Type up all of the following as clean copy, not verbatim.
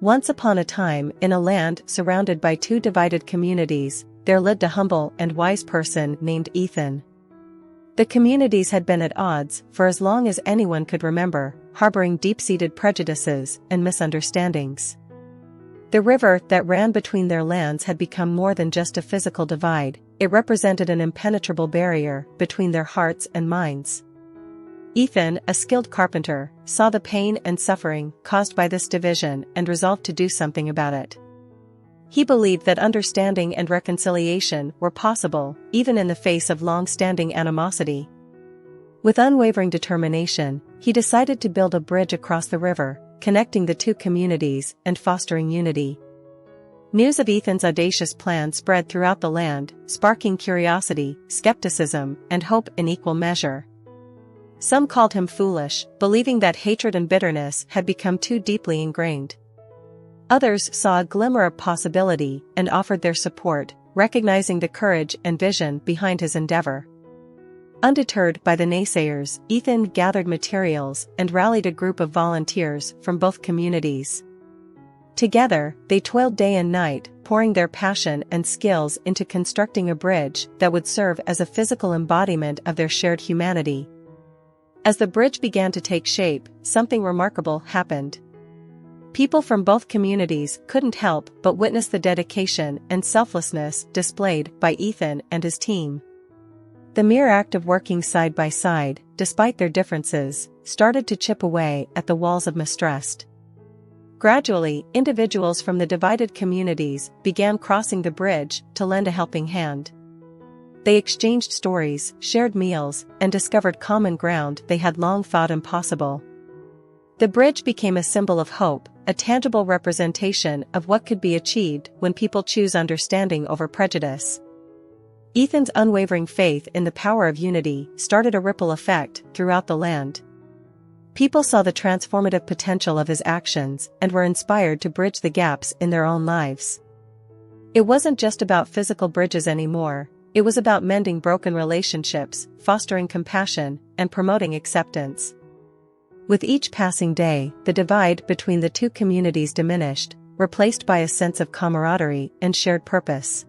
Once upon a time, in a land surrounded by two divided communities, there lived a humble and wise person named Ethan. The communities had been at odds for as long as anyone could remember, harboring deep-seated prejudices and misunderstandings. The river that ran between their lands had become more than just a physical divide, it represented an impenetrable barrier between their hearts and minds. Ethan, a skilled carpenter, saw the pain and suffering caused by this division and resolved to do something about it. He believed that understanding and reconciliation were possible, even in the face of long-standing animosity. With unwavering determination, he decided to build a bridge across the river, connecting the two communities and fostering unity. News of Ethan's audacious plan spread throughout the land, sparking curiosity, skepticism, and hope in equal measure. Some called him foolish, believing that hatred and bitterness had become too deeply ingrained. Others saw a glimmer of possibility and offered their support, recognizing the courage and vision behind his endeavor. Undeterred by the naysayers, Ethan gathered materials and rallied a group of volunteers from both communities. Together, they toiled day and night, pouring their passion and skills into constructing a bridge that would serve as a physical embodiment of their shared humanity. As the bridge began to take shape, something remarkable happened. People from both communities couldn't help but witness the dedication and selflessness displayed by Ethan and his team. The mere act of working side by side, despite their differences, started to chip away at the walls of mistrust. Gradually, individuals from the divided communities began crossing the bridge to lend a helping hand. They exchanged stories, shared meals, and discovered common ground they had long thought impossible. The bridge became a symbol of hope, a tangible representation of what could be achieved when people choose understanding over prejudice. Ethan's unwavering faith in the power of unity started a ripple effect throughout the land. People saw the transformative potential of his actions and were inspired to bridge the gaps in their own lives. It wasn't just about physical bridges anymore, it was about mending broken relationships, fostering compassion, and promoting acceptance. With each passing day, the divide between the two communities diminished, replaced by a sense of camaraderie and shared purpose.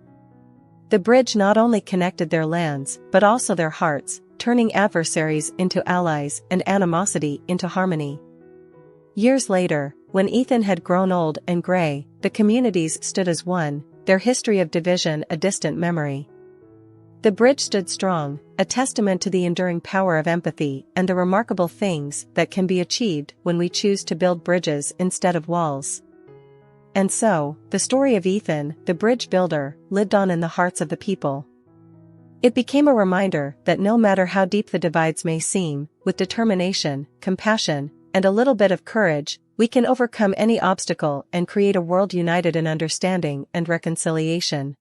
The bridge not only connected their lands, but also their hearts, turning adversaries into allies and animosity into harmony. Years later, when Ethan had grown old and gray, the communities stood as one, their history of division a distant memory. The bridge stood strong, a testament to the enduring power of empathy and the remarkable things that can be achieved when we choose to build bridges instead of walls. And so, the story of Ethan, the bridge builder, lived on in the hearts of the people. It became a reminder that no matter how deep the divides may seem, with determination, compassion, and a little bit of courage, we can overcome any obstacle and create a world united in understanding and reconciliation.